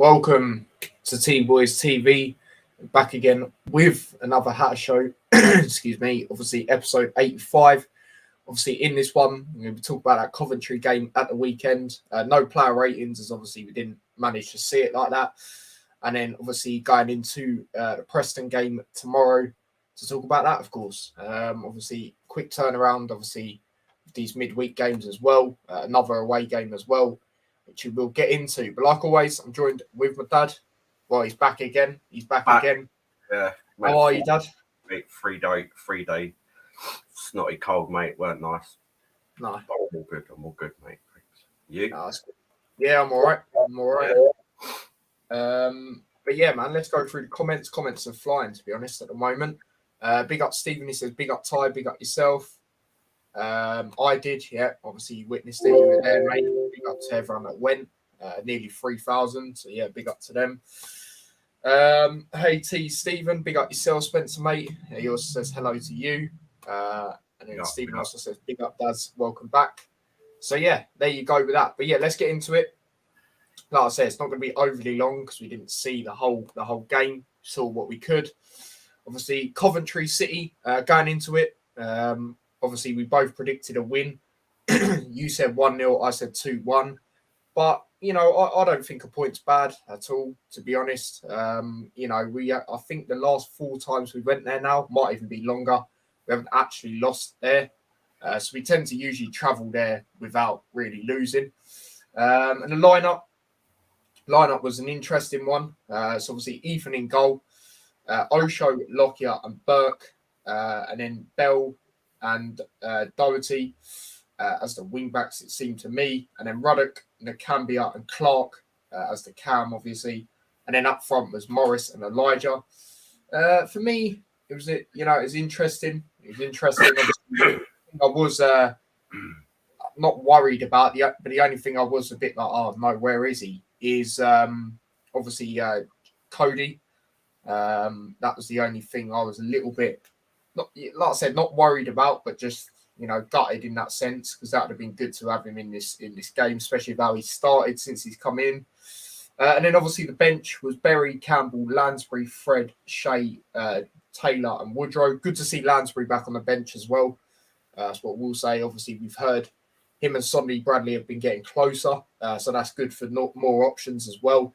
Welcome to T Boys TV. Back again with another Hatter Show. Excuse me. Obviously, episode 85. Obviously, in this one, we're going to talk about that Coventry game at the weekend. No player ratings, as obviously we didn't manage to see it like that. And then, obviously, going into the Preston game tomorrow to talk about that, of course. Obviously, quick turnaround. Obviously, these midweek games as well. Another away game as well, which we will get into. But like always, I'm joined with my dad. Well, he's back again. Back again. Yeah. How are you, Dad? Mate, 3 day. Snotty cold, mate. Weren't nice. No. But I'm all good, mate. Thanks. You? No, that's good. Yeah, I'm all right. But yeah, man, let's go through the comments. Comments are flying, to be honest, at the moment. Big up Stephen. He says, big up Ty, big up yourself. I did, yeah. Obviously, you witnessed it. You were there, mate. Big up to everyone that went. Nearly 3,000. So yeah, big up to them. Hey T Stephen, big up yourself, Spencer, mate. He also says hello to you. And then Stephen also says big up, Daz. Welcome back. So yeah, there you go with that. But yeah, let's get into it. Like I said, it's not going to be overly long because we didn't see the whole game. Saw what we could. Obviously, Coventry City going into it. Obviously, we both predicted a win. You said 1-0, I said 2-1. But, you know, I don't think a point's bad at all, to be honest. You know, I think the last 4 times we went there now, might even be longer, we haven't actually lost there. So we tend to usually travel there without really losing. And the lineup was an interesting one. So obviously Ethan in goal, Osho, Lockyer and Burke, and then Bell and Doherty as the wing backs, it seemed to me, and then Ruddock, Nakambia and Clark as the cam, obviously, and then up front was Morris and Elijah. For me, it was interesting. It was interesting. Obviously, I was not worried about but the only thing I was a bit like, oh no, where is he? Is obviously Cody. That was the only thing I was a little bit, not like I said, not worried about, but just gutted in that sense, because that would have been good to have him in this game, especially with how he started since he's come in. And then obviously the bench was Berry, Campbell, Lansbury, Fred, Shea, Taylor, and Woodrow. Good to see Lansbury back on the bench as well. That's what we'll say. Obviously, we've heard him and Sonny Bradley have been getting closer, so that's good for more options as well.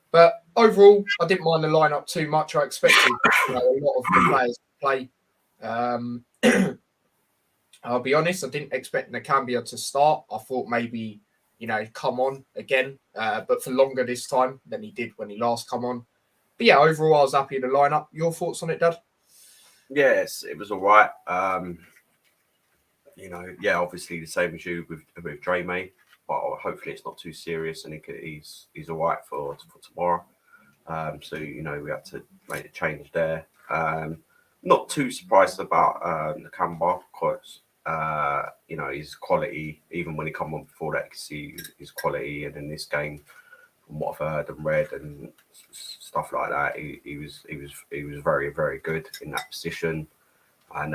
But overall, I didn't mind the lineup too much. I expected a lot of the players to play. I'll be honest, I didn't expect Nakambia to start. I thought maybe, come on again, but for longer this time than he did when he last come on. But yeah, overall, I was happy with the lineup. Your thoughts on it, Dad? Yes, it was all right. Obviously the same as you with Dre, mate. But hopefully it's not too serious and he's all right for tomorrow. So we had to make a change there. Not too surprised about Nakamba, because his quality, even when he come on before that, you can see his quality. And in this game, from what I've heard and read and stuff like that, he was very, very good in that position. And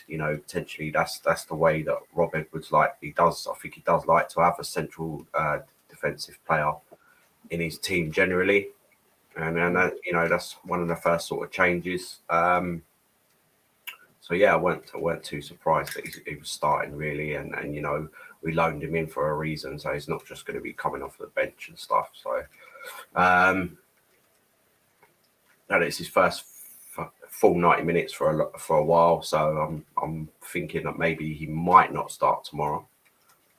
potentially that's the way that Rob Edwards I think he does like to have a central defensive player in his team generally. And that's one of the first sort of changes. So yeah, I weren't too surprised that he was starting really, and we loaned him in for a reason, so he's not just going to be coming off the bench and stuff. So, and it's his first full 90 minutes for a while. So I'm thinking that maybe he might not start tomorrow,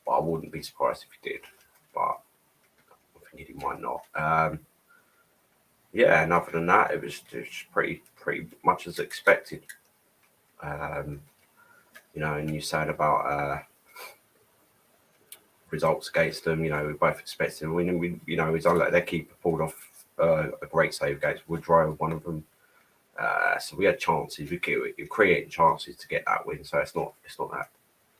but I wouldn't be surprised if he did. But I'm thinking he might not. And other than that, it was just pretty much as expected. And you said about results against them. We both expected them. He's on their keeper pulled off a great save against Woodrow, one of them. So we had chances. We created chances to get that win. So it's not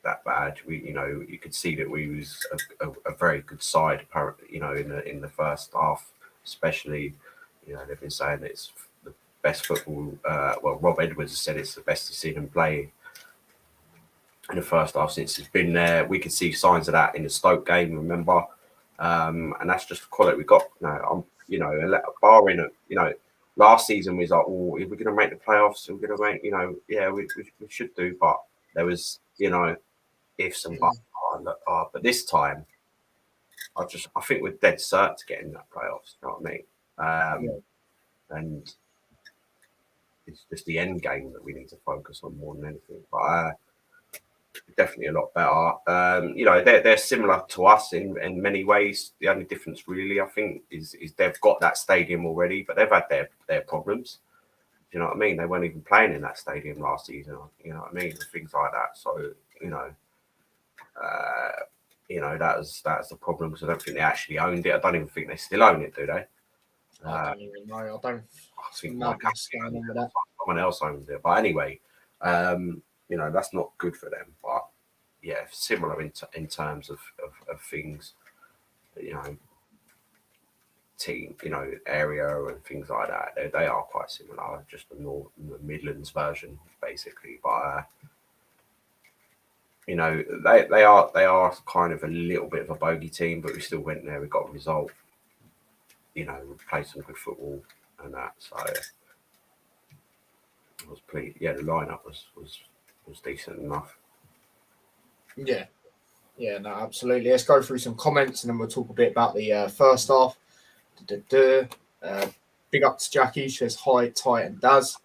that bad. You could see that we was a very good side. Apparently, in the first half, especially. They've been saying it's the best football. Rob Edwards has said it's the best he's seen him play in the first half since he's been there. We could see signs of that in the Stoke game, remember? And that's just the quality we got. you know, barring, you know, last season was like, oh, if we're going to make the playoffs, we're going to make, you know, yeah, we should do, but there was, you know, ifs and buts. But this time, I think we're dead cert to get in that playoffs. You know what I mean? And it's just the end game that we need to focus on more than anything. But definitely a lot better. You know, they're similar to us in many ways. The only difference, really, I think, is they've got that stadium already, but they've had their problems. Do you know what I mean? They weren't even playing in that stadium last season. You know what I mean? Things like that. So you know, that's the problem, because I don't think they actually owned it. I don't even think they still own it, do they? I don't even know. I think someone else owns it. But anyway, you know, that's not good for them. But yeah, similar in terms of things, you know, team, you know, area and things like that. They are quite similar, just the Midlands version, basically. But you know, they are kind of a little bit of a bogey team, but we still went there. We got a result. You know, we played some good football and that. So it was pretty. Yeah, the lineup was decent enough. Yeah, no, absolutely. Let's go through some comments and then we'll talk a bit about the first half. Big up to Jackie. She says hi, Ty and Daz.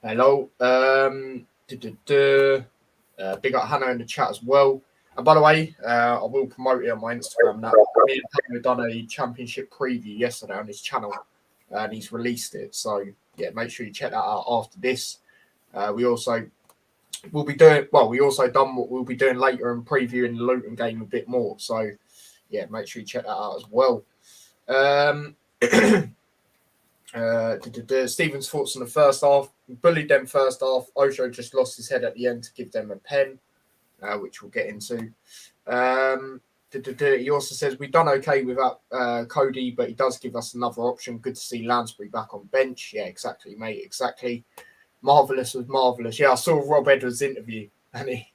Hello. Big up Hannah in the chat as well. And by the way, I will promote it on my Instagram now. Me and Hannah done a championship preview yesterday on his channel, and he's released it. So yeah, make sure you check that out after this. We also will be doing we also done what we'll be doing later and previewing the Luton game a bit more. So yeah, make sure you check that out as well. Stephen's thoughts on the first half. We bullied them first half. Osho just lost his head at the end to give them a pen, which we'll get into. He also says we've done okay without Cody, but he does give us another option. Good to see Lansbury back on bench. Yeah, exactly, mate. Exactly. Marvelous was marvelous. Yeah, I saw Rob Edwards' interview, and they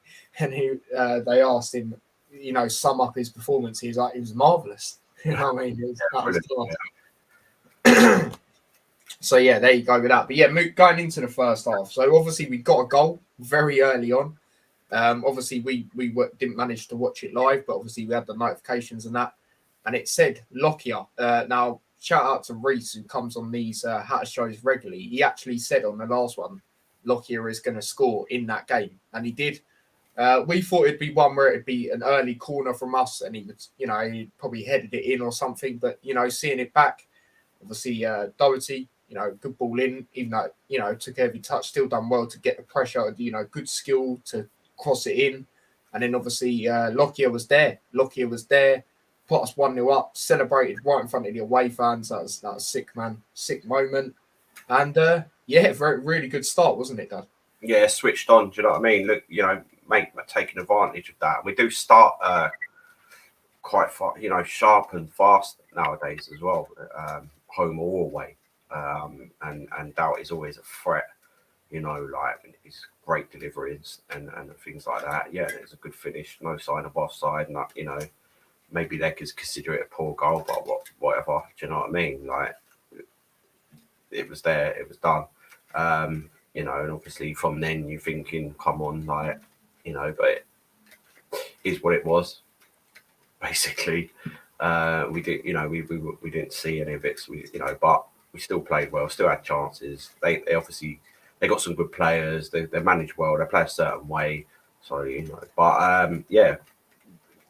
asked him, you know, sum up his performance. He was like, it was marvelous. You know what I mean? That was class. So yeah, there you go with that. But yeah, going into the first half. So obviously we got a goal very early on. Obviously we didn't manage to watch it live, but obviously we had the notifications and that, and it said Lockyer. Now shout out to Reese, who comes on these Hatter shows regularly. He actually said on the last one, Lockyer is going to score in that game, and he did. We thought it'd be one where it'd be an early corner from us, and he would, you know, he probably headed it in or something. But you know, seeing it back, obviously Doherty, you know, good ball in, even though, you know, took every touch, still done well to get the pressure, you know, good skill to cross it in. And then obviously Lockyer was there, put us 1-0 up, celebrated right in front of the away fans. That was sick, man, sick moment. And yeah, really good start, wasn't it, Dad? Yeah, switched on. Do you know what I mean? Look, you know, taking advantage of that. We do start quite far, you know, sharp and fast nowadays as well, home or away. And Doubt is always a threat, you know, like his great deliveries and things like that. Yeah, it's a good finish, no sign of offside, and you know, maybe they could consider it a poor goal, but whatever. Do you know what I mean? Like, it was there, it was done. You know, and obviously from then you're thinking, come on, like, you know, but it is what it was. Basically, we did, you know, we didn't see any of it, so you know, but we still played well, still had chances. They obviously got some good players. They manage well. They play a certain way, so you know. But yeah,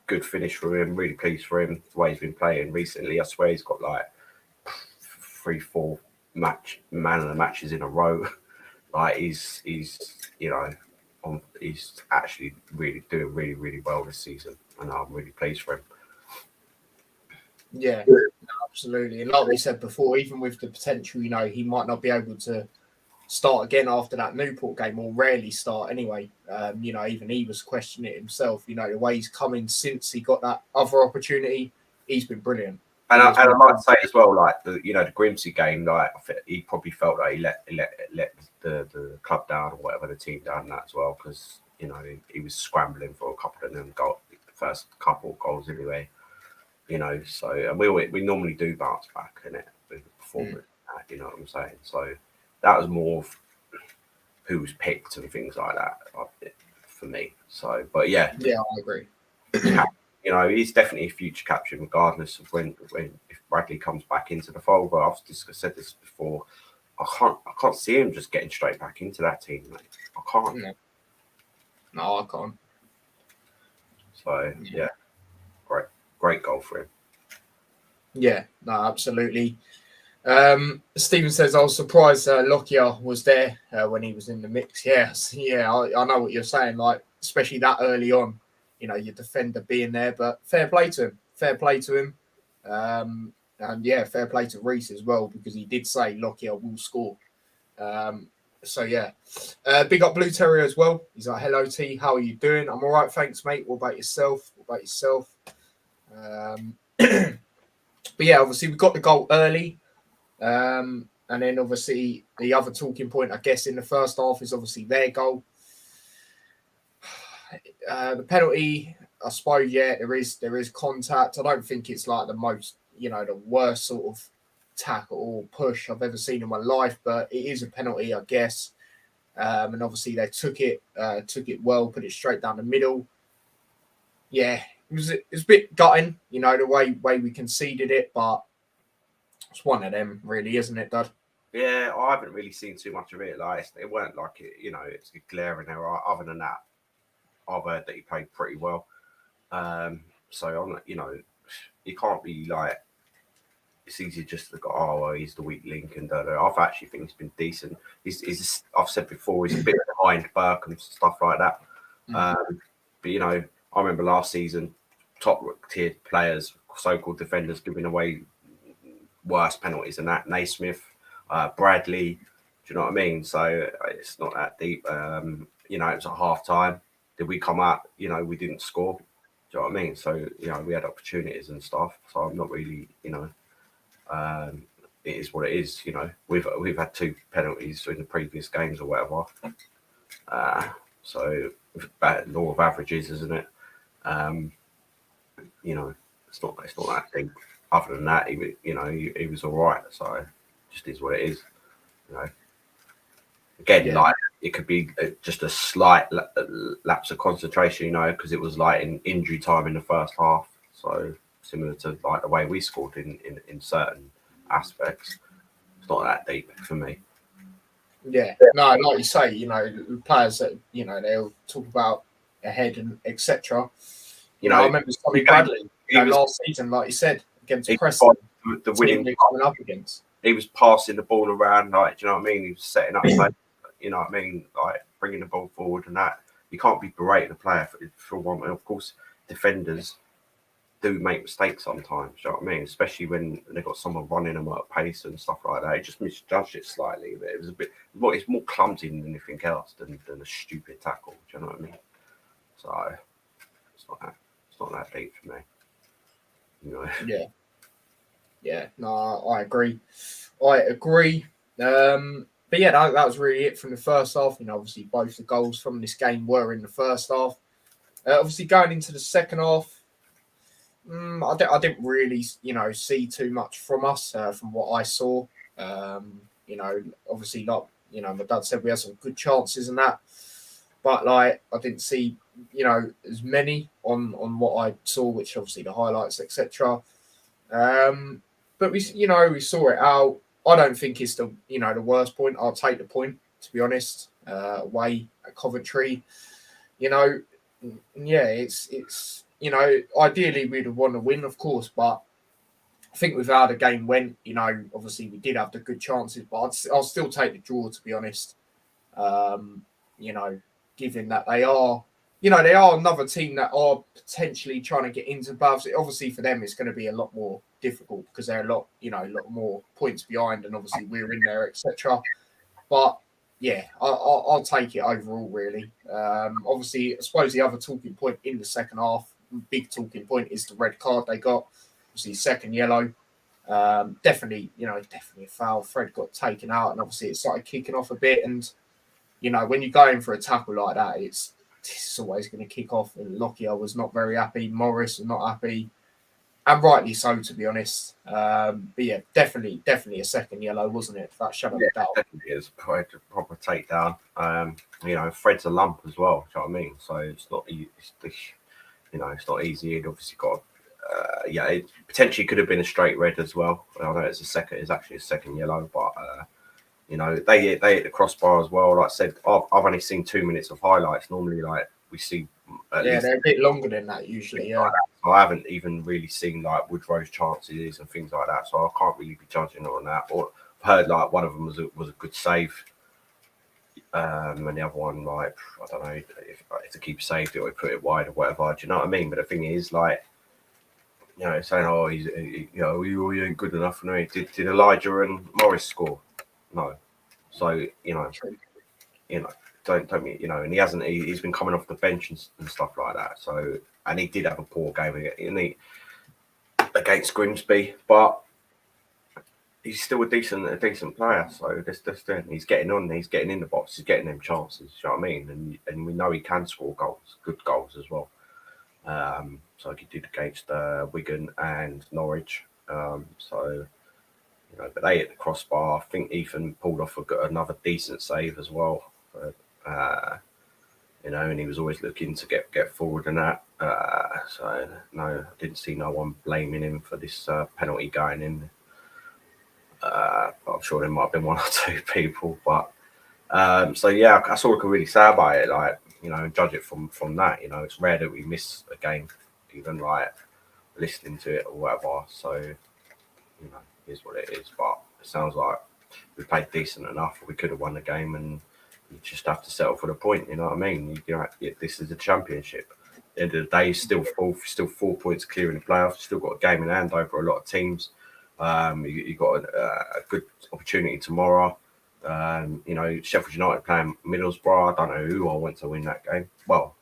good finish for him. Really pleased for him the way he's been playing recently. I swear he's got like 3-4 man of the matches in a row. Like he's you know, he's actually really doing really well this season, and I'm really pleased for him. Yeah, absolutely. And like we said before, even with the potential, you know, he might not be able to start again after that Newport game, or rarely start anyway. You know, even he was questioning it himself. You know, the way he's coming since he got that other opportunity, he's been brilliant. And I'd like to say as well, like the Grimsby game, like he probably felt like he let the club down or whatever, the team down, that as well, because you know he was scrambling for a couple of them first couple of goals anyway. You know, so and we normally do bounce back in it, with the performance. You know what I'm saying? So that was more of who was picked and things like that for me. So, but yeah, I agree. You know, he's definitely a future captain, regardless of when if Bradley comes back into the fold. But I've said this before. I can't see him just getting straight back into that team, mate. I can't. No, I can't. So yeah, great goal for him. Yeah, no, absolutely. Stephen says, I was surprised Lockyer was there when he was in the mix. Yes, I know what you're saying. Like, especially that early on, you know, your defender being there. But fair play to him. Fair play to him. And yeah, fair play to Reece as well, because he did say Lockyer will score. So yeah, big up Blue Terrier as well. He's like, hello T, how are you doing? I'm all right, thanks, mate. What about yourself? But yeah, obviously we got the goal early. And then obviously the other talking point, I guess, in the first half is obviously their goal. The penalty, I suppose, yeah, there is contact. I don't think it's like the most, you know, the worst sort of tackle or push I've ever seen in my life, but it is a penalty, I guess. And obviously they took it well, put it straight down the middle. Yeah, it was a bit gutting, you know, the way we conceded it, but it's one of them, really, isn't it, Dad? Yeah, I haven't really seen too much of it. Like, it weren't like it, you know, it's a glaring error. Other than that, I've heard that he played pretty well. So I'm not, you know, you can't be like, it's easy just to go, oh, well, he's the weak link and I've actually think he's been decent. He's I've said before, he's a bit behind Burke and stuff like that. But you know, I remember last season, top tier players, so-called defenders, giving away worse penalties than that. Naismith, Bradley, do you know what I mean? So it's not that deep. You know, it was at half time. Did we come out? You know, we didn't score. Do you know what I mean? So, you know, we had opportunities and stuff. So I'm not really, you know, it is what it is. You know, we've had 2 penalties in the previous games or whatever. So law of averages, isn't it? You know, it's not that deep. Other than that, he was all right. So it just is what it is. You know, again, like it could be just a slight lapse of concentration. You know, because it was like in injury time in the first half. So similar to like the way we scored in certain aspects. It's not that deep for me. Yeah, no, like you say, you know, players that, you know, they'll talk about ahead and etc. You know, I remember Sonny Bradley last season, like you said, against Preston, the winning coming up against. He was passing the ball around, like, do you know what I mean? He was setting up play, you know what I mean? Like bringing the ball forward and that. You can't be berating a player for one. And of course, defenders do make mistakes sometimes, do you know what I mean? Especially when they've got someone running them at a pace and stuff like that. It just misjudged it slightly, but it was a bit, it's more clumsy than anything else than a stupid tackle, do you know what I mean? So it's not that deep for me. You know? Yeah, no, I agree. But yeah, that was really it from the first half. You know, obviously both the goals from this game were in the first half. Obviously going into the second half, I didn't really, you know, see too much from us from what I saw. You know, obviously, like, you know, my dad said we had some good chances and that, but like I didn't see, you know, as many on what I saw, which obviously the highlights, etc. But we saw it out. I don't think it's the worst point. I'll take the point, to be honest. Away at Coventry, you know, yeah, it's you know, ideally we'd have won the win, of course, but I think with how the game went, you know, obviously we did have the good chances, but I'll still take the draw, to be honest. You know, given that they are another team that are potentially trying to get into above. Obviously, for them, it's going to be a lot more difficult because they're a lot more points behind, and obviously we're in there, etc. But yeah, I'll take it overall, really. Obviously, I suppose the other talking point in the second half, big talking point, is the red card they got. Obviously, second yellow. Definitely a foul. Fred got taken out, and obviously it started kicking off a bit. And you know, when you're going for a tackle like that, it's always going to kick off. And Lockyer was not very happy. Morris was not happy. And rightly so, to be honest. But yeah, definitely a second yellow, wasn't it? That shadow of doubt. Definitely is quite a proper takedown. Fred's a lump as well. Do you know what I mean? So it's not it's not easy. It obviously got. It potentially could have been a straight red as well. I know it's actually a second yellow, but they hit the crossbar as well. Like I said, I've only seen 2 minutes of highlights. Normally, like we see at least they're a bit longer than that usually. Yeah, like that. So I haven't even really seen like Woodrow's chances and things like that. So I can't really be judging on that. Or I've heard like one of them was a good save. And the other one, like, I don't know if the keeper saved it or he put it wide or whatever. Do you know what I mean? But the thing is, like, saying, oh, he ain't good enough. No, did Elijah and Morris score? No. So, don't and he hasn't. He's been coming off the bench and stuff like that. So, and he did have a poor game against Grimsby, but he's still a decent player. So that's he's getting on. He's getting in the box. He's getting them chances. You know what I mean? And we know he can score goals, good goals as well. So like he did against Wigan and Norwich. But they hit the crossbar. I think Ethan pulled off another decent save as well. And he was always looking to get forward in that. So no, I didn't see no one blaming him for this penalty going in. I'm sure there might have been one or two people, but that's all I can really say about it. Like, and judge it from that. It's rare that we miss a game, even like listening to it or whatever. So, is what it is. But it sounds like we played decent enough. We could have won the game, and you just have to settle for the point. You know what I mean? This is a championship. At the end of the day, still 4 points clear in the playoffs. Still got a game in hand over a lot of teams. You got a good opportunity tomorrow. Sheffield United playing Middlesbrough. I don't know who I want to win that game. Well,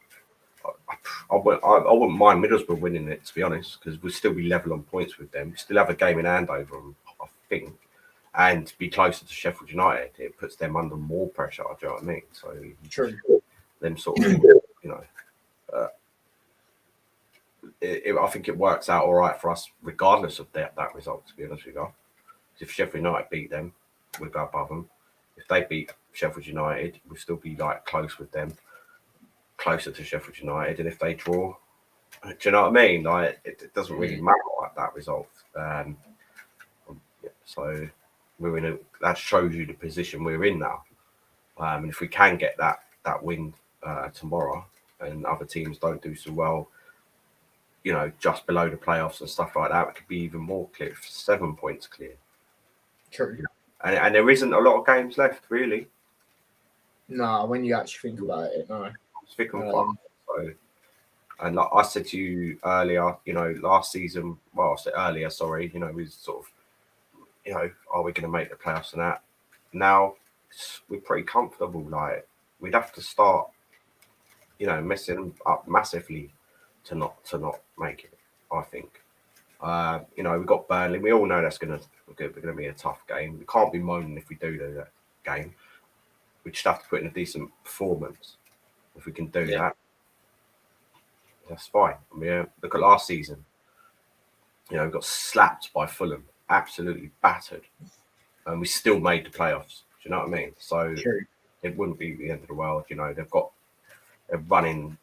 I wouldn't mind Middlesbrough winning it, to be honest, because we'll still be level on points with them. Still have a game in hand over them, I think, and be closer to Sheffield United. It puts them under more pressure. Do you know what I mean? So true. Them sort of, I think it works out all right for us, regardless of that result. To be honest with you, if Sheffield United beat them, we'll go above them. If they beat Sheffield United, we'll still be like close with them, closer to Sheffield United. And if they draw, do you know what I mean? Like it doesn't really matter like that result. So that shows you the position we're in now. And if we can get that win tomorrow, and other teams don't do so well, just below the playoffs and stuff like that, it could be even more clear. 7 points clear. True. And there isn't a lot of games left, really. No, when you actually think about it, no. It's thick and fast. So, and like I said to you earlier, last season, well, I said earlier, sorry, we sort of, are we going to make the playoffs and that? Now, we're pretty comfortable. Like, we'd have to start, messing them up massively to not make it, I think. We've got Burnley. We all know that's going to be a tough game. We can't be moaning if we do that game. We just have to put in a decent performance. If we can do that, that's fine. I mean, look at last season. We got slapped by Fulham, absolutely battered, and we still made the playoffs. Do you know what I mean? So it wouldn't be the end of the world. They're running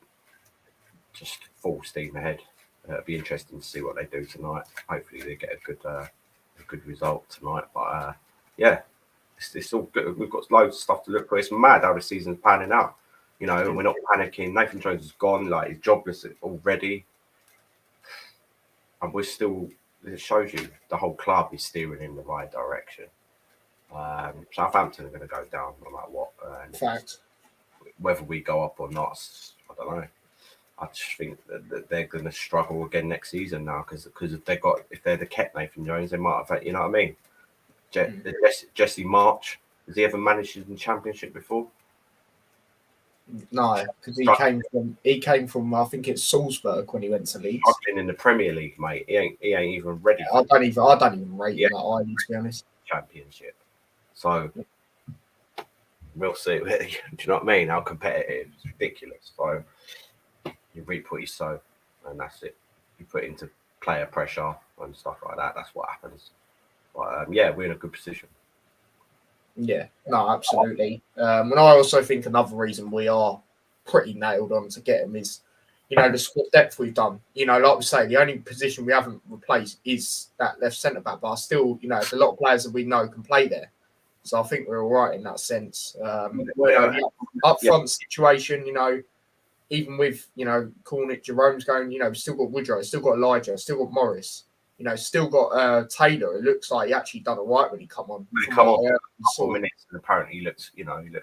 just full steam ahead. It'll be interesting to see what they do tonight. Hopefully, they get a good result tonight. But it's all good. We've got loads of stuff to look for. It's mad how the season's panning out. We're not panicking. Nathan Jones is gone. Like, he's jobless already, and we're still. It shows you the whole club is steering in the right direction. Southampton are going to go down no matter what. Fact. Whether we go up or not, I don't know. I just think that they're going to struggle again next season now because if they'd have kept Nathan Jones, they might have. You know what I mean? Jesse March, has he ever managed in the Championship before? No, because he came from I think it's Salzburg when he went to Leeds. I've been in the Premier League, mate. He ain't even ready. I don't even rate him that highly, to be honest. Championship. So we'll see. Do you know what I mean? How competitive? It's ridiculous. So you reap what you sow, and that's it. You put into player pressure and stuff like that. That's what happens. But yeah, we're in a good position. Yeah, no, absolutely. And I also think another reason we are pretty nailed on to get him is, the squad depth we've done. Like we say, the only position we haven't replaced is that left centre back. But still, there's a lot of players that we know can play there. So I think we're all right in that sense. The up front situation, even with, calling it Jerome's going, we've still got Woodrow, still got Elijah, still got Morris, still got Taylor. It looks like he actually done all right when he come on. When he come on for 4 minutes, and apparently he looked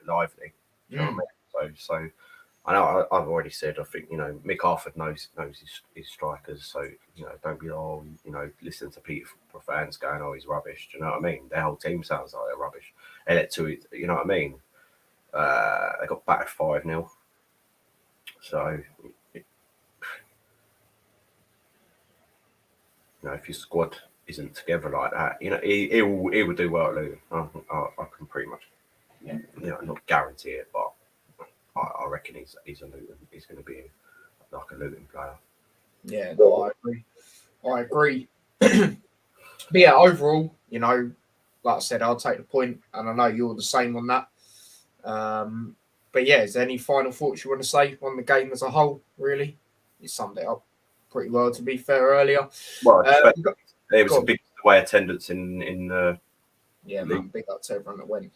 lively. You know what I mean? So I know I've already said, I think, Mick Harford knows his strikers. So, don't be listen to Peterborough fans going, oh, he's rubbish. Do you know what I mean? Their whole team sounds like they're rubbish. You know what I mean? They got battered 5-0. So, if your squad isn't together like that, he will do well at Luton. I can pretty much, not guarantee it, but I reckon he's a Luton. He's going to be like a Luton player. Yeah, no, I agree. But yeah, overall, like I said, I'll take the point, and I know you're the same on that. But yeah, is there any final thoughts you want to say on the game as a whole? Really, you summed it up pretty well. To be fair, earlier. Well, there was a big away attendance in the. Yeah, man, big up to everyone that went.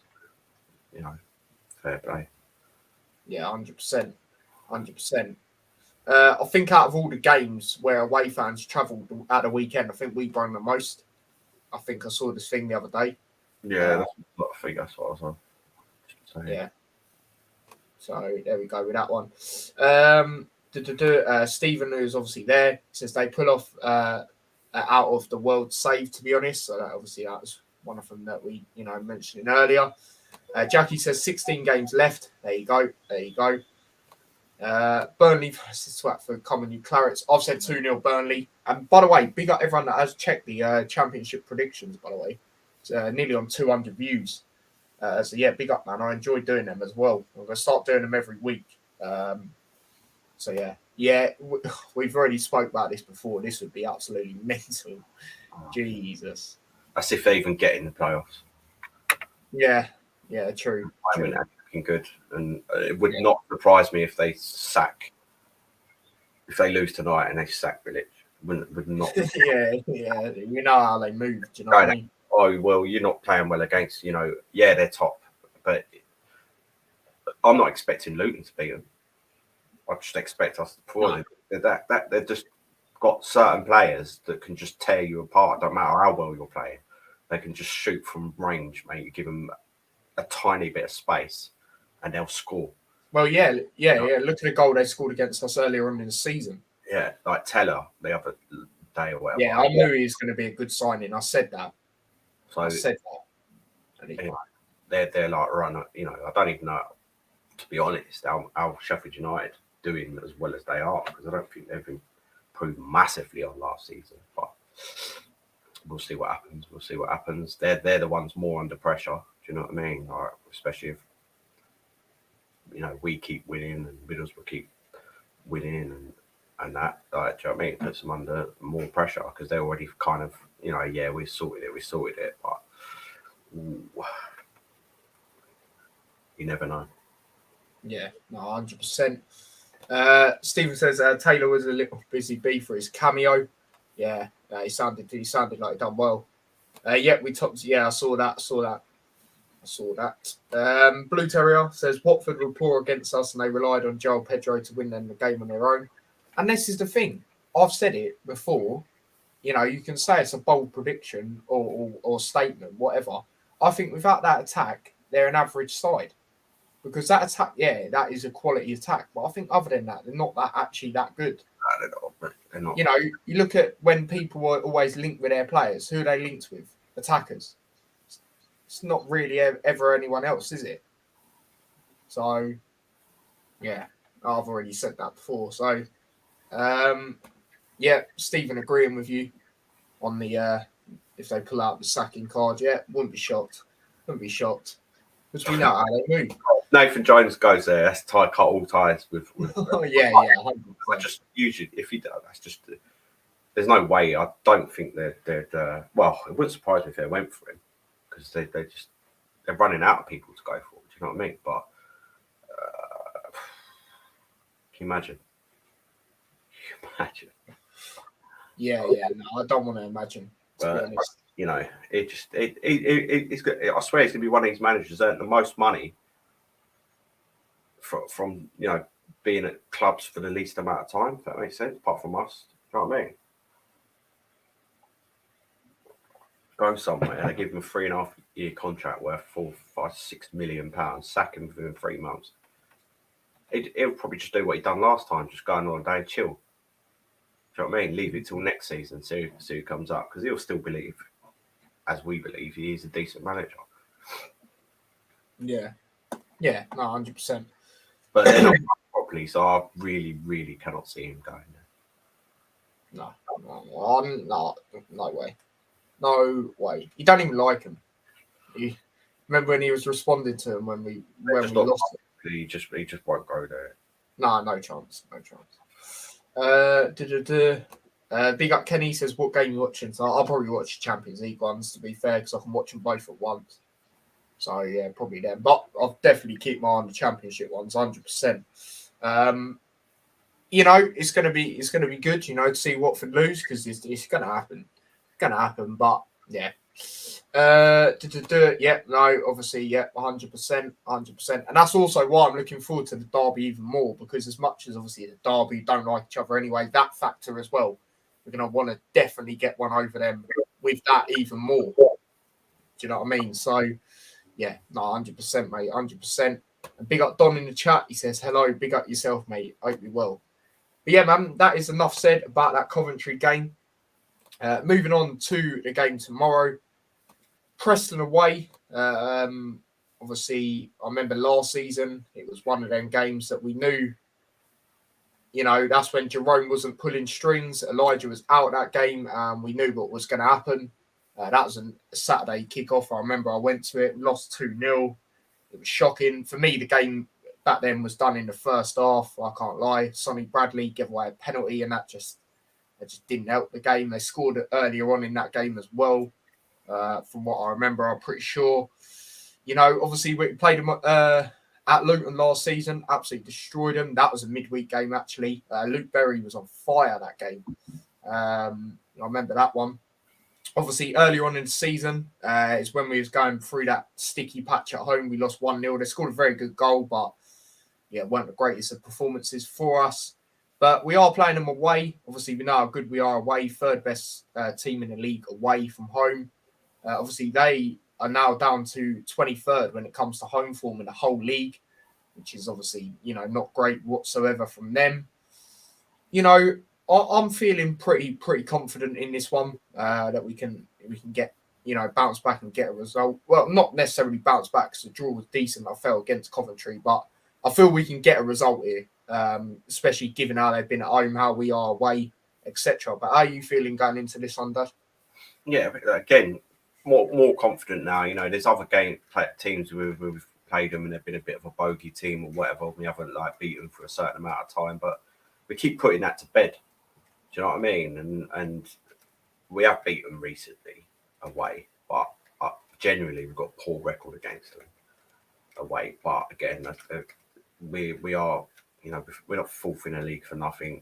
Fair play. Yeah, 100%, 100%. I think out of all the games where away fans travelled at the weekend, I think we brought the most. I think I saw this thing the other day. Yeah, I think that's what I was on. So, yeah. So there we go with that one. Stephen, who's obviously there, says they pull off out of the world save, to be honest. So that was one of them that we mentioned earlier. Jackie says 16 games left. There you go. Burnley versus Watford, common new clarets. I've said 2-0 Burnley. And by the way, big up everyone that has checked the championship predictions, by the way. It's nearly on 200 views. So yeah, big up, man. I enjoy doing them as well. I'm going to start doing them every week. So yeah, we've already spoke about this before. This would be absolutely mental. Jesus. As if they even get in the playoffs. Yeah, true. I mean, looking good, and it would not surprise me if they lose tonight and they sack Village. Would not. yeah, you know how they move. Do you know what I mean? Oh well, you're not playing well against. They're top, but I'm not expecting Luton to beat them. I just expect us to they've just got certain players that can just tear you apart. Don't matter how well you're playing, they can just shoot from range, mate. You give them a tiny bit of space, and they'll score. Well, yeah. Look at the goal they scored against us earlier on in the season. Yeah, like Teller the other day or whatever. Yeah, I knew he was going to be a good signing. I said that. So anyway, they're like run. I don't even know, to be honest, how Sheffield United doing as well as they are, because I don't think they've improved massively on last season. But we'll see what happens. They're the ones more under pressure. Do you know what I mean? Like, especially if we keep winning and Middlesbrough keep winning and that. Like, do you know what I mean? It puts them under more pressure because they're already kind of we sorted it, but you never know. Yeah, no, 100%. Stephen says Taylor was a little busy bee for his cameo. Yeah, he sounded like he done well. We topped. Yeah, I saw that. Blue Terrier says Watford were poor against us and they relied on Joel Pedro to win them the game on their own. And this is the thing. I've said it before. You can say it's a bold prediction or statement, whatever. I think without that attack, they're an average side. Because that attack, that is a quality attack. But I think other than that, they're not actually that good. They're not. You look at when people are always linked with their players, who are they linked with? Attackers. It's not really ever anyone else, is it? So, yeah, I've already said that before. So, Stephen agreeing with you on the if they pull out the sacking card. Yeah, wouldn't be shocked. Because we know how they move. Nathan Jones goes there. That's cut all ties with. Yeah. I just usually, if he does, that's just there's no way. I don't think they'd. Well, it wouldn't surprise me if they went for him because they're running out of people to go for. Do you know what I mean? But can you imagine? Imagine. Yeah. No, I don't want to imagine. To be honest. You know, it's good. I swear it's gonna be one of these managers earning the most money from being at clubs for the least amount of time. If that makes sense, apart from us. Do you know what I mean? Go somewhere and they give him a 3.5-year contract worth £4, £5, £6 million, sack him within 3 months. He'll probably just do what he done last time, just go on holiday and chill. Do you know what I mean? Leave it till next season, see who comes up, because he'll still believe, as we believe, he is a decent manager. Yeah, no, 100%. But they're not properly, so I really, really cannot see him going there. No way. No way. You don't even like him. Remember when he was responding to him when we lost it? He just won't go there. No chance. Big up Kenny says, what game are you watching? So I'll probably watch Champions League ones, to be fair, because I can watch them both at once. So yeah, probably them. But I'll definitely keep my eye on the Championship ones, 100%. It's gonna be good, to see Watford lose, because it's gonna happen. But yeah. Obviously, 100%. And that's also why I'm looking forward to the derby even more, because as much as obviously the derby don't like each other anyway, that factor as well, we're going to want to definitely get one over them with that even more. Do you know what I mean? So, yeah, no, 100%, mate, 100%. And big up Don in the chat. He says, hello, big up yourself, mate. Hope you're well. But yeah, man, that is enough said about that Coventry game. Moving on to the game tomorrow. Preston away. Obviously, I remember last season, it was one of them games that we knew, that's when Jerome wasn't pulling strings. Elijah was out that game, and we knew what was going to happen. That was a Saturday kickoff. I remember I went to it, lost 2-0. It was shocking. For me, the game back then was done in the first half. I can't lie. Sonny Bradley gave away a penalty, and that just didn't help the game. They scored earlier on in that game as well. From what I remember, I'm pretty sure. Obviously, we played them at Luton last season, absolutely destroyed them. That was a midweek game, actually. Luke Berry was on fire that game. I remember that one. Obviously, earlier on in the season is when we was going through that sticky patch at home. We lost 1-0. They scored a very good goal, but yeah, weren't the greatest of performances for us. But we are playing them away. Obviously, we know how good we are away. Third best team in the league away from home. Obviously, they are now down to 23rd when it comes to home form in the whole league, which is obviously, not great whatsoever from them. I'm feeling pretty confident in this one that we can get, bounce back and get a result. Well, not necessarily bounce back because the draw was decent. I fell against Coventry, but I feel we can get a result here, especially given how they've been at home, how we are away, etc. But how are you feeling going into this one, Dad? Yeah, again, more confident now. There's other teams we've played them and they've been a bit of a bogey team or whatever. We haven't beaten for a certain amount of time, but we keep putting that to bed. Do you know what I mean? And we have beaten recently away, but generally we've got a poor record against them away. But again, we are, we're not fourth in the league for nothing.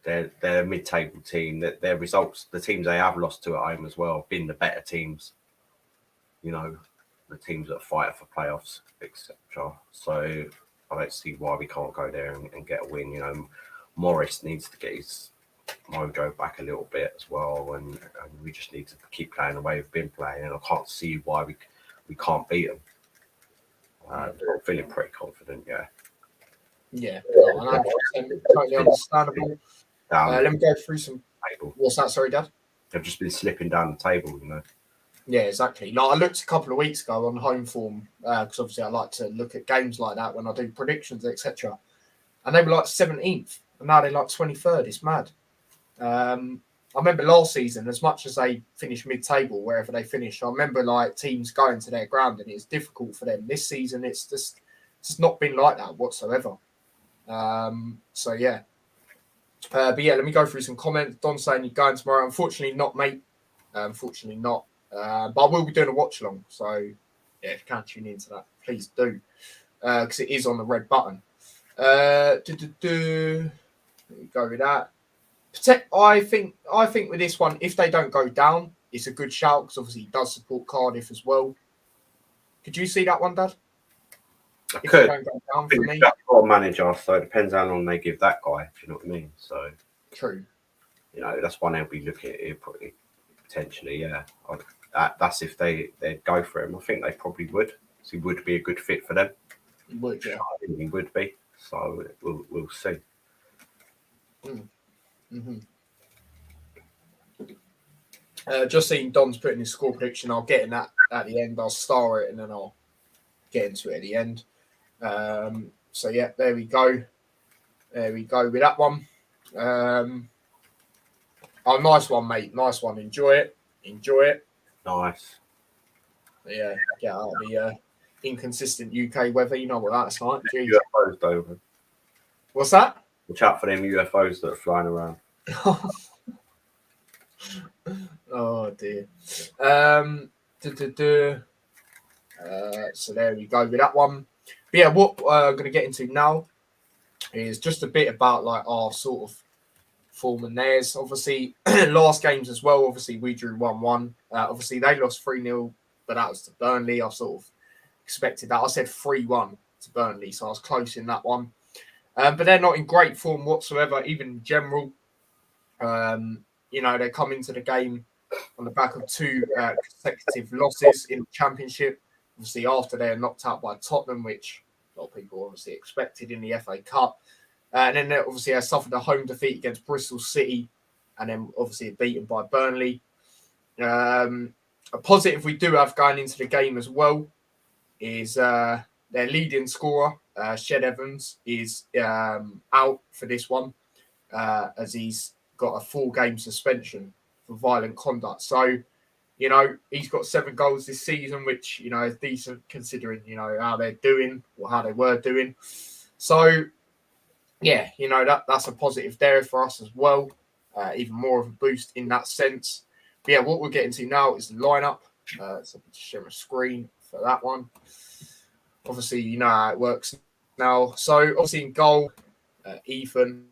They're a mid-table team. Their results, the teams they have lost to at home as well, have been the better teams. The teams that fight for playoffs, etc. So I don't see why we can't go there and get a win. Morris needs to get his mojo back a little bit as well, and we just need to keep playing the way we've been playing. And I can't see why we can't beat them. I'm feeling pretty confident. Yeah. Yeah, 100%, totally understandable. Let me go through some. Table. What's that? Sorry, Dad. They've just been slipping down the table, Yeah, exactly. I looked a couple of weeks ago on home form because obviously I like to look at games like that when I do predictions, etc. And they were 17th, and now they're 23rd. It's mad. I remember last season, as much as they finished mid-table, wherever they finished, I remember teams going to their ground and it's difficult for them. This season, it's just not been like that whatsoever. So yeah, But yeah, let me go through some comments. Don saying you're going tomorrow. Unfortunately, not, mate. Unfortunately, not. But I will be doing a watch along. So yeah, if you can tune into that, please do, because it is on the red button. Let me go with that. I think with this one, if they don't go down, it's a good shout because obviously he does support Cardiff as well. Could you see that one, Dad? I If could. they don't go down for me, That's got a manager, so it depends how long they give that guy. Do you know what I mean? So true. you know, that's one they'll be looking at it probably potentially. Yeah, that's if they'd go for him. I think they probably would. So he would be a good fit for them. He would, yeah. I think he would be. So we'll see. Mm-hmm. Just seeing Don's putting his score prediction. I'll get in that at the end. I'll star it and then I'll get into it at the end. So yeah, there we go. There we go with that one. Oh, nice one, mate. Nice one. Enjoy it. Enjoy it. Nice. Yeah, get out of the inconsistent UK weather. You know what that's like. Jeez. UFOs though. What's that? Watch out for them UFOs that are flying around. Oh dear. So there we go with that one. But yeah, what we're going to get into now is just a bit about like our sort of form and theirs. Obviously, last games as well. Obviously, we drew 1-1. Obviously, they lost 3-0, but that was to Burnley. I sort of expected that. I said 3-1 to Burnley, so I was close in that one. But they're not in great form whatsoever, even in general. You know, they come into the game on the back of 2 consecutive losses in the Championship. Obviously, after they're knocked out by Tottenham, which a lot of people obviously expected in the FA Cup. And then obviously they suffered a home defeat against Bristol City and then obviously beaten by Burnley. A positive we do have going into the game as well is their leading scorer, Shed Evans, is out for this one as he's got a 4-game suspension for violent conduct. So, you know, he's got 7 goals this season, which, you know, is decent considering, you know, how they're doing or how they were doing. So, yeah, you know, that's a positive there for us as well. Even more of a boost in that sense. But yeah, what we're getting to now is the lineup. So I'll share a screen for that one. Obviously, you know how it works now. So obviously in goal, Ethan.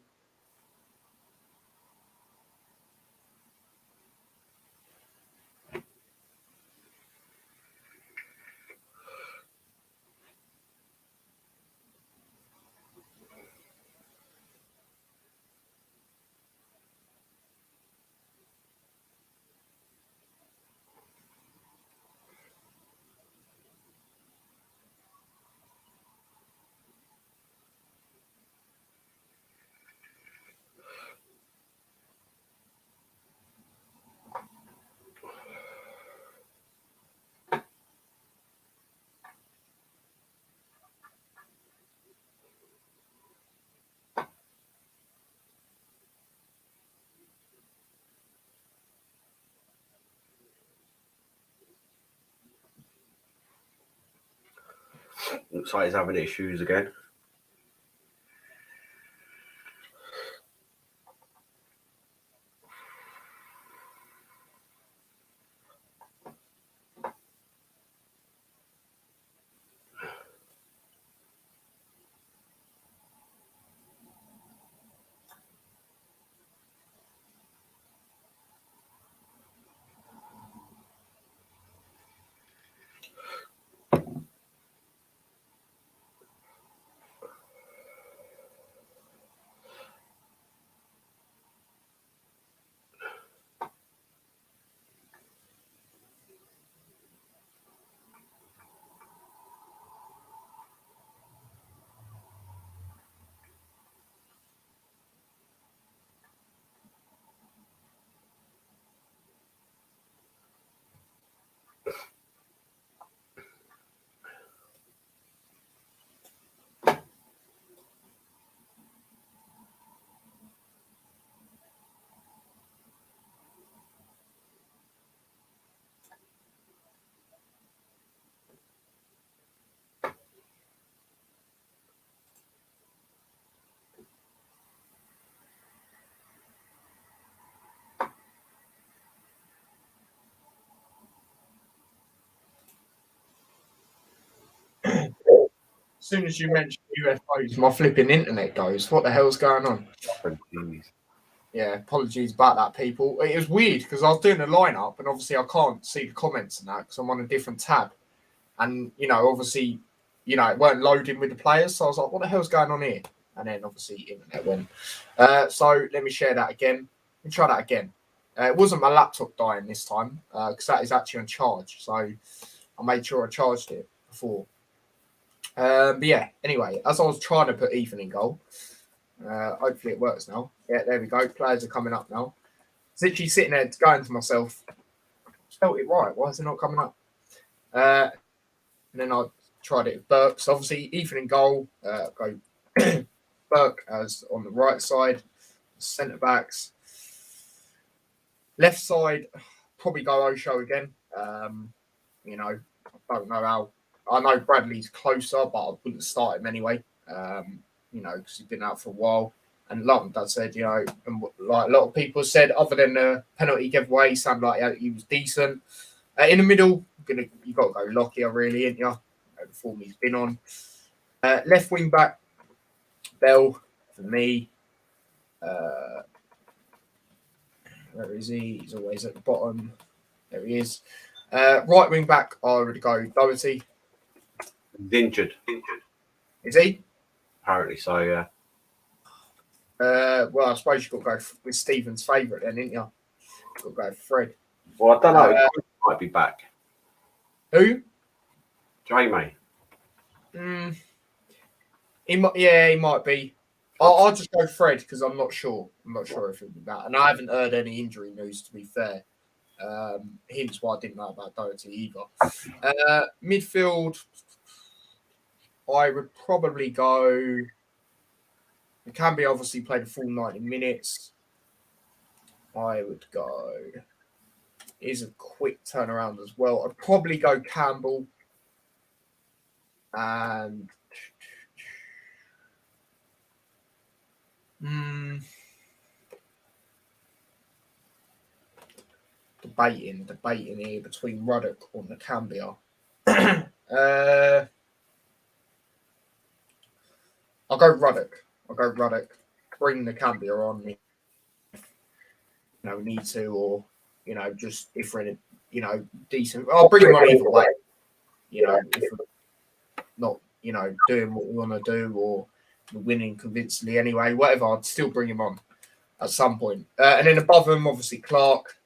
Looks like he's having issues again. soon as you mention UFOs, my flipping internet goes. What the hell's going on? Yeah, apologies about that, people. It was weird because I was doing a lineup and obviously I can't see the comments and that because I'm on a different tab. And, obviously, it weren't loading with the players. So I was like, what the hell's going on here? And then obviously internet went. So let me share that again. Let me try that again. It wasn't my laptop dying this time because that is actually on charge. So I made sure I charged it before. But yeah, anyway, as I was trying to put Ethan in goal, hopefully it works now. Yeah, there we go. Players are coming up now. It's literally sitting there going to myself, spelt it right. Why is it not coming up? And then I tried it with Burke. So obviously Ethan in goal, go Burke as on the right side, centre backs. Left side, probably go Osho again. I don't know how. I know Bradley's closer, but I wouldn't start him anyway. Because he's been out for a while. And like Dad said, and like a lot of people said, other than the penalty giveaway, he sounded like he was decent. In the middle, you got to go Lockyer, really, ain't you? The form he's been on. Left wing back, Bell for me. Where is he? He's always at the bottom. There he is. Right wing back, I would go Doherty. He's injured. Is he? Apparently so, yeah. Well, I suppose you've got to go with Stephen's favourite then, ain't you? You've got to go with Fred. Well, I don't know. He might be back. Who? Jamie. He might be. I'll just go Fred because I'm not sure. I'm not sure if he'll be back. And I haven't heard any injury news, to be fair. Hence why I didn't know about Doherty either. Midfield, I would probably go. It can be obviously played a full 90 minutes. I would go. Is a quick turnaround as well. I'd probably go Campbell. And debating here between Ruddock or Nakambia. I'll go Ruddock. Bring Nakambia on if we need to, or just if we're in a decent. I'll bring him on either way. If we're not doing what we want to do, or we're winning convincingly anyway, whatever, I'd still bring him on at some point. And then above him, obviously Clark.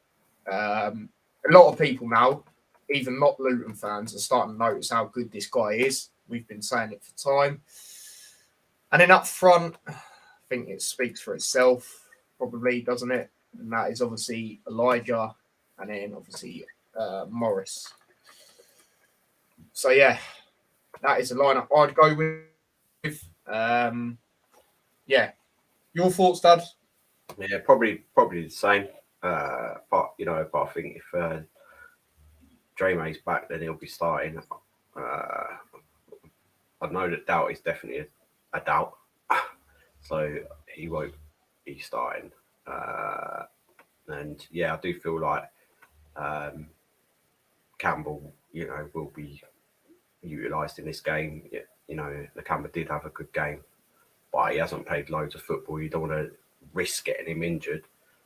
A lot of people now, even not Luton fans, are starting to notice how good this guy is. We've been saying it for time. And then up front, I think it speaks for itself, probably, doesn't it? And that is obviously Elijah, and then obviously Morris. So yeah, that is the lineup I'd go with. Yeah, your thoughts, Dad? Yeah, probably the same. But I think if Dreamay's back, then he'll be starting. I know that doubt is definitely a doubt, so he won't be starting. And yeah, I do feel like Campbell, will be utilised in this game. The Campbell did have a good game, but he hasn't played loads of football. You don't want to risk getting him injured.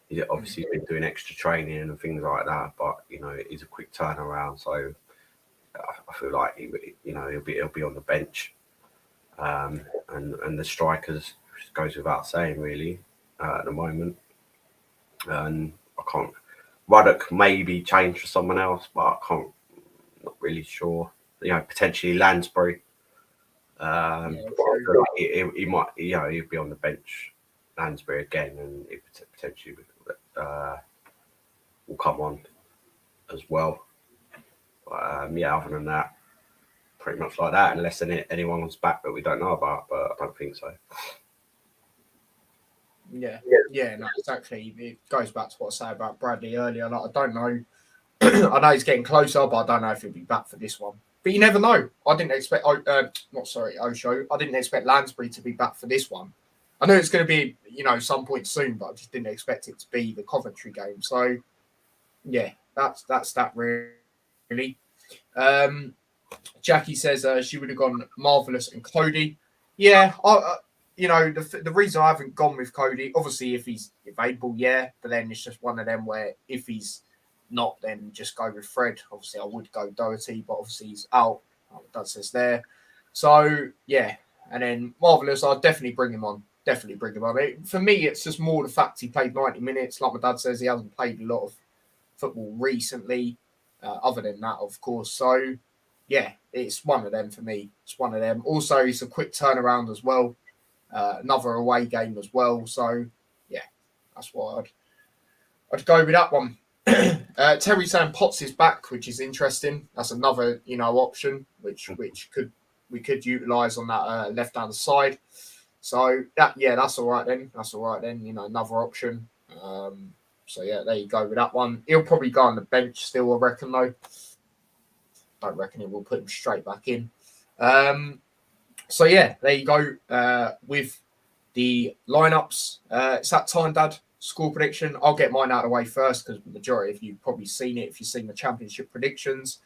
He's obviously been doing extra training and things like that, but it is a quick turnaround. So I feel like he'll be on the bench, and the strikers goes without saying really at the moment. And I can't. Ruddock maybe change for someone else, but I can't. Not really sure. Potentially Lansbury. He might. He'll be on the bench. Lansbury again, and he potentially will come on as well. Other than that, pretty much like that, unless anyone's back that we don't know about, but I don't think so. Yeah, no, exactly. It goes back to what I said about Bradley earlier. Like, I don't know. I know he's getting closer, but I don't know if he'll be back for this one. But you never know. I didn't expect. Osho. I didn't expect Lansbury to be back for this one. I know it's going to be, some point soon, but I just didn't expect it to be the Coventry game. So, yeah, that's that really. Jackie says she would have gone Marvelous and Cody. Yeah, the reason I haven't gone with Cody, obviously, if he's available, yeah, but then it's just one of them where if he's not, then just go with Fred. Obviously, I would go Doherty, but obviously he's out. That says there. So, yeah, and then Marvelous, I'll definitely bring him on. Definitely bring him on. For me, it's just more the fact he played 90 minutes. Like my dad says, he hasn't played a lot of football recently, other than that, of course. So, yeah, it's one of them for me. It's one of them. Also, it's a quick turnaround as well. Another away game as well. So, yeah, that's why I'd go with that one. Terry saying Potts is back, which is interesting. That's another, option which we could utilise on that left-hand side. So that's all right then. That's all right then. Another option. So yeah, there you go with that one. He'll probably go on the bench still, I reckon though. Don't reckon it will put him straight back in. So yeah, there you go with the lineups. It's that time, Dad. Score prediction. I'll get mine out of the way first because the majority of you probably seen it if you've seen the championship predictions.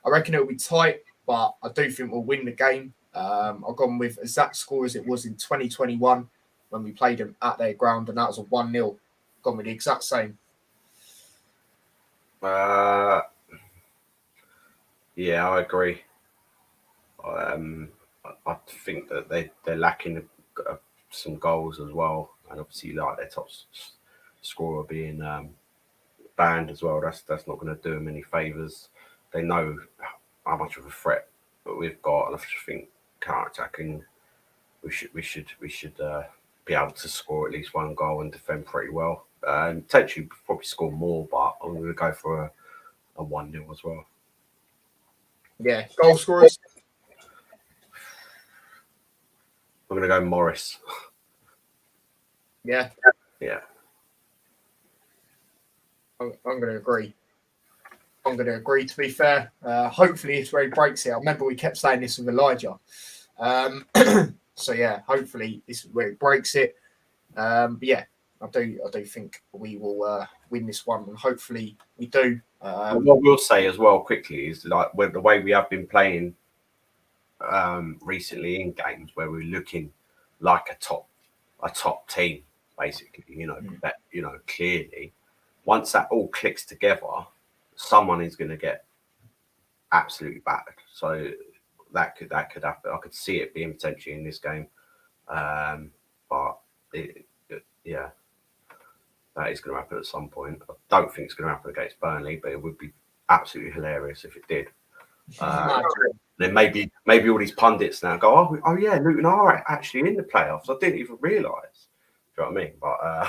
I reckon it'll be tight, but I do think we'll win the game. I've gone with exact score as it was in 2021 when we played them at their ground, and that was a 1-0. Gone with the exact same. Yeah, I agree. I think that they're lacking some goals as well, and obviously like their top scorer being banned as well. That's not going to do them any favours. They know how much of a threat that we've got, and I just think counter-attacking, we should be able to score at least one goal and defend pretty well. Potentially probably score more, but I'm going to go for a 1-0 as well. Yeah, goal scorers. I'm going to go Morris. Yeah. I'm going to agree. To be fair, hopefully it's where he breaks it. I remember we kept saying this with Elijah. So yeah, hopefully this is where he breaks it. But yeah, I do think we will win this one, and hopefully we do. What we'll say as well quickly is like the way we have been playing recently in games where we're looking like a top team, basically. That clearly, once that all clicks together, someone is going to get absolutely battered. So that could happen. I could see it being potentially in this game, but that is going to happen at some point. I don't think it's going to happen against Burnley, but it would be absolutely hilarious if it did. Then maybe all these pundits now go, oh yeah, Luton are actually in the playoffs. I didn't even realise. Do you know what I mean? But I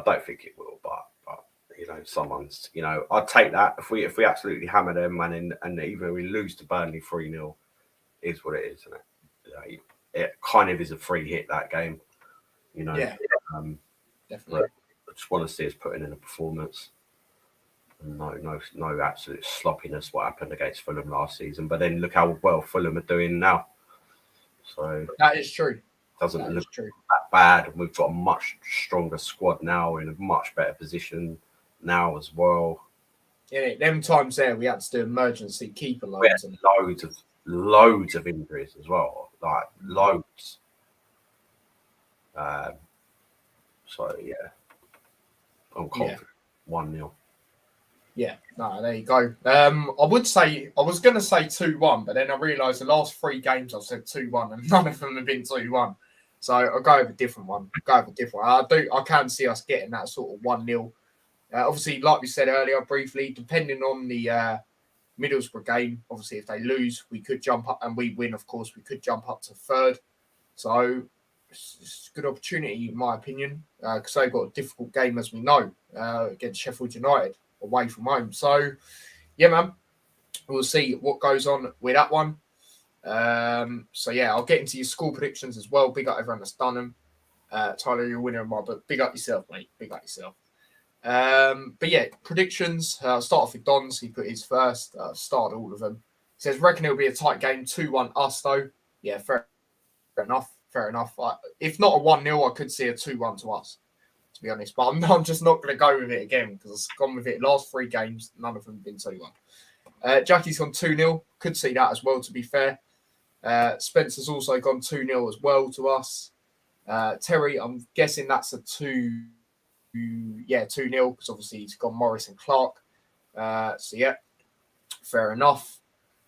don't think it will. But someone's I'd take that if we absolutely hammer them, and even if we lose to Burnley 3-0, is what it is, isn't it? It kind of is a free hit, that game. Definitely. I just want to see us putting in a performance. No absolute sloppiness what happened against Fulham last season. But then look how well Fulham are doing now. So that is true. Doesn't look that bad. And we've got a much stronger squad now, in a much better position now as well. Yeah, them times there we had to do emergency keeper loads. We had loads of injuries as well. Like loads. So yeah. I'm confident. 1-0. Yeah, no, there you go. I was going to say 2-1, but then I realised the last 3 games I've said 2-1, and none of them have been 2-1. So I'll go with a different one. I can see us getting that sort of 1-0. Obviously, like we said earlier, briefly, depending on the Middlesbrough game, obviously, if they lose, we could jump up, and we win, of course, we could jump up to 3rd. So it's a good opportunity, in my opinion, because they've got a difficult game, as we know, against Sheffield United away from home. So, yeah, man, we'll see what goes on with that one. So, yeah, I'll get into your score predictions as well. Big up everyone that's done them. Tyler, you're a winner of my book. Big up yourself, mate. Big up yourself. But, yeah, predictions. I'll start off with Don's. He put his first. Started all of them. He says, reckon it'll be a tight game. 2-1 us, though. Yeah, fair enough. If not a 1-0, I could see a 2-1 to us, to be honest. But I'm just not going to go with it again because I've gone with it last 3 games. None of them have been 2-1. Jackie's gone 2-0. Could see that as well, to be fair. Spencer's also gone 2-0 as well to us. Terry, I'm guessing that's a 2-0, because obviously he's gone Morris and Clark. So yeah, fair enough.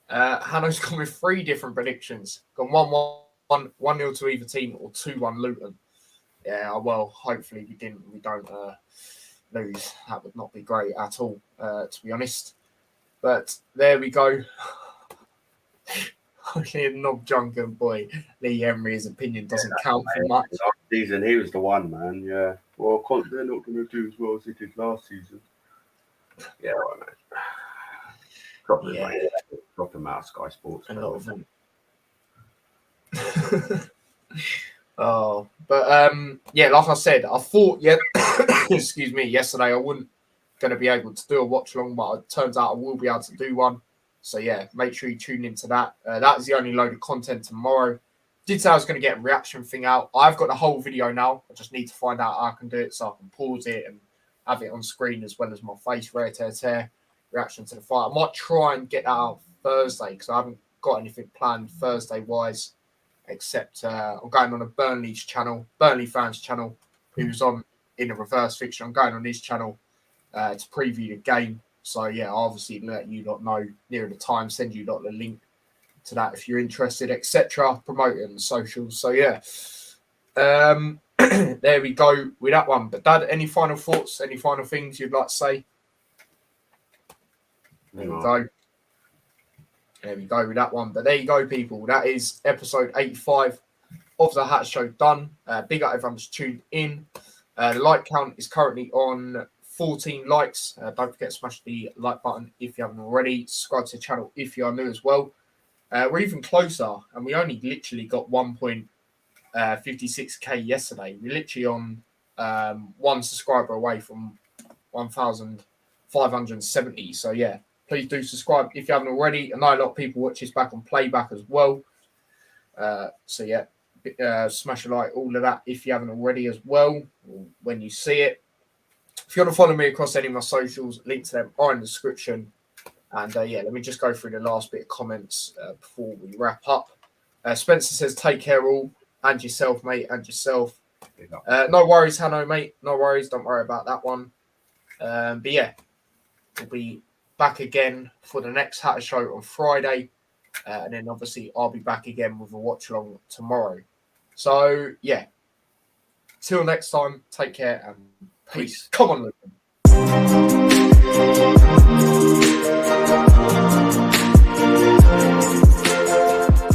Hanno's gone with 3 different predictions. Gone 1-1, 1-0 to either team, or 2-1 Luton. Yeah, well, hopefully we don't lose. That would not be great at all, to be honest. But there we go. Only a knob-drunken boy, Lee Emery's opinion doesn't count for much. Last season, he was the one, man. Yeah. Well, they're not going to do as well as they did last season. Yeah, right, man. Drop him out of Sky Sports. A lot of them. Yeah, like I said, I thought, excuse me, yesterday I wasn't going to be able to do a watch along, but it turns out I will be able to do one. So yeah, make sure you tune into that. That is the only load of content tomorrow. Did say I was going to get a reaction thing out. I've got the whole video now. I just need to find out how I can do it, so I can pause it and have it on screen, as well as my face reaction to the fight. I might try and get that out Thursday, because I haven't got anything planned Thursday wise, except I'm going on a Burnley fans channel, who's on in a reverse fixture. I'm going on his channel to preview the game. So yeah, I'll obviously let you lot know near the time, send you lot the link to that if you're interested, etc. Promote it on the socials. So yeah, there we go with that one. But Dad, any final thoughts? Any final things you'd like to say? There we go. There we go with that one. But there you go, people. That is episode 85 of the Hat Show done. Big up everyone that's tuned in. The like count is currently on 14 likes. Don't forget to smash the like button if you haven't already. Subscribe to the channel if you are new as well. We're even closer, and we only literally got 1.56k yesterday. We're literally on one subscriber away from 1,570. So yeah, please do subscribe if you haven't already. I know a lot of people watch this back on playback as well. So yeah, smash a like, all of that if you haven't already as well, when you see it. If you want to follow me across any of my socials, links to them are in the description. And yeah, let me just go through the last bit of comments before we wrap up. Spencer says, take care all, and yourself, mate, and yourself. No worries, Hanno, mate. No worries. Don't worry about that one. But yeah, we'll be back again for the next Hatter Show on Friday. And then obviously I'll be back again with a watch along tomorrow. So yeah, till next time, take care and peace. Come on, Luke.